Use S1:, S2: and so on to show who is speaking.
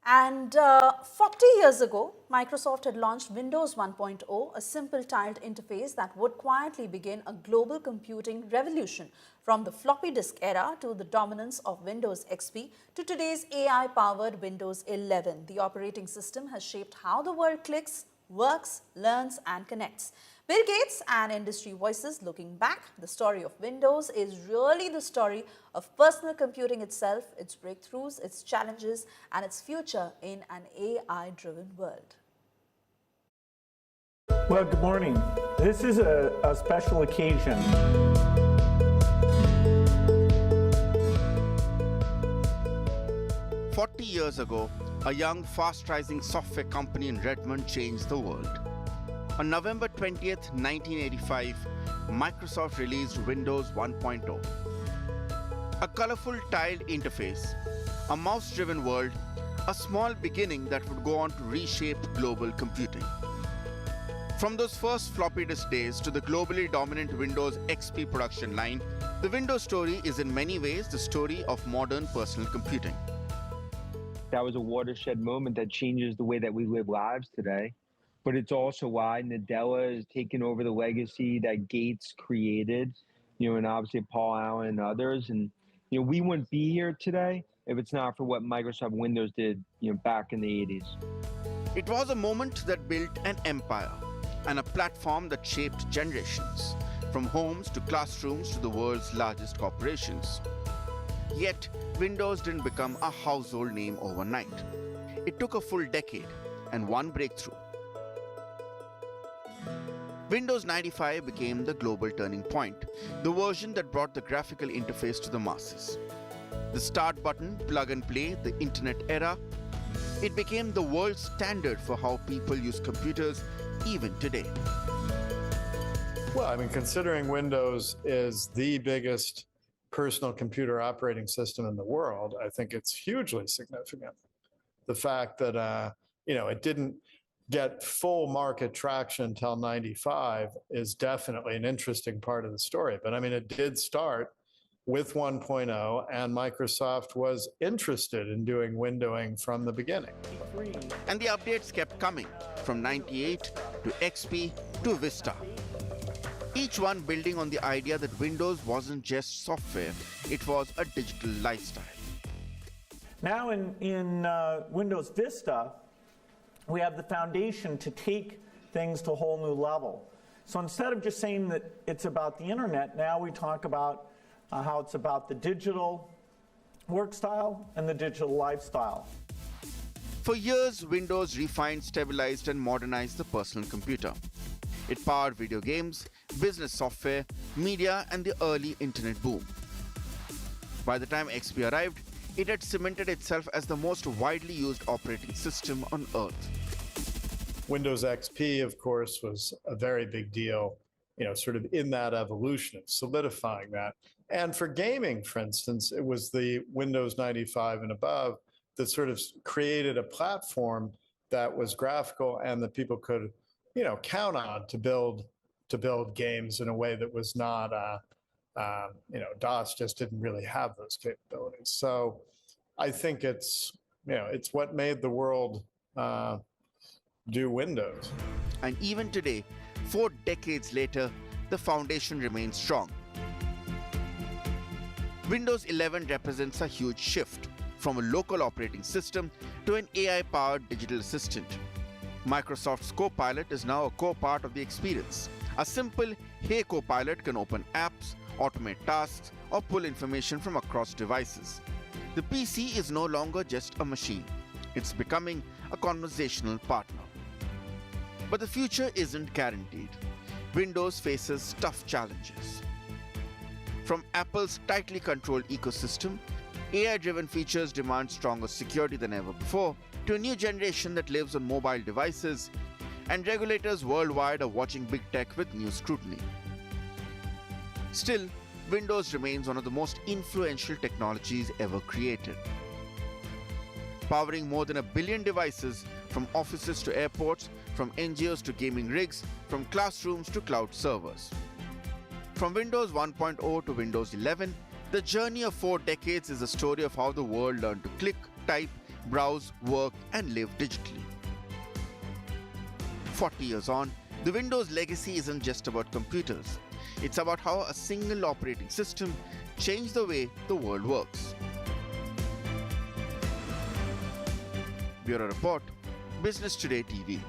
S1: And 40 years ago, Microsoft had launched Windows 1.0, a simple tiled interface that would quietly begin a global computing revolution. From the floppy disk era to the dominance of Windows XP to today's AI-powered Windows 11, the operating system has shaped how the world clicks, works, learns, and connects. Bill Gates and industry voices looking back, the story of Windows is really the story of personal computing itself, its breakthroughs, its challenges, and its future in an AI-driven world.
S2: Well, good morning. This is a special occasion.
S3: Years ago, a young, fast-rising software company in Redmond changed the world. On November 20th, 1985, Microsoft released Windows 1.0. A colorful tiled interface, a mouse-driven world, a small beginning that would go on to reshape global computing. From those first floppy disk days to the globally dominant Windows XP production line, the Windows story is in many ways the story of modern personal computing.
S4: That was a watershed moment that changes the way that we live lives today. But it's also why Nadella has taken over the legacy that Gates created, and obviously Paul Allen and others. And, we wouldn't be here today if it's not for what Microsoft Windows did, back in the 80s.
S3: It was a moment that built an empire and a platform that shaped generations, from homes to classrooms to the world's largest corporations. Yet, Windows didn't become a household name overnight. It took a full decade and one breakthrough. Windows 95 became the global turning point, the version that brought the graphical interface to the masses. The start button, plug and play, the internet era, it became the world standard for how people use computers even today.
S5: Well, considering Windows is the biggest personal computer operating system in the world, I think it's hugely significant. The fact that, it didn't get full market traction until 95 is definitely an interesting part of the story. But it did start with 1.0, and Microsoft was interested in doing windowing from the beginning.
S3: And the updates kept coming, from 98 to XP to Vista. Each one building on the idea that Windows wasn't just software, it was a digital lifestyle.
S2: Now in Windows Vista, we have the foundation to take things to a whole new level. So instead of just saying that it's about the internet, now we talk about how it's about the digital work style and the digital lifestyle.
S3: For years, Windows refined, stabilized, and modernized the personal computer. It powered video games, business software, media, and the early internet boom. By the time XP arrived, it had cemented itself as the most widely used operating system on Earth.
S5: Windows XP, of course, was a very big deal, sort of in that evolution of solidifying that. And for gaming, for instance, it was the Windows 95 and above that sort of created a platform that was graphical and that people could count on to build games in a way that was not, DOS just didn't really have those capabilities. So I think it's what made the world do Windows.
S3: And even today, 4 decades later, the foundation remains strong. Windows 11 represents a huge shift from a local operating system to an AI-powered digital assistant. Microsoft's Copilot is now a core part of the experience. A simple "Hey Copilot" can open apps, automate tasks, or pull information from across devices. The PC is no longer just a machine. It's becoming a conversational partner. But the future isn't guaranteed. Windows faces tough challenges. From Apple's tightly controlled ecosystem, AI-driven features demand stronger security than ever before, to a new generation that lives on mobile devices, and regulators worldwide are watching big tech with new scrutiny. Still, Windows remains one of the most influential technologies ever created. Powering more than 1 billion devices, from offices to airports, from NGOs to gaming rigs, from classrooms to cloud servers. From Windows 1.0 to Windows 11, the journey of 4 decades is a story of how the world learned to click, type, browse, work, and live digitally. 40 years on, the Windows legacy isn't just about computers. It's about how a single operating system changed the way the world works. Bureau Report, Business Today TV.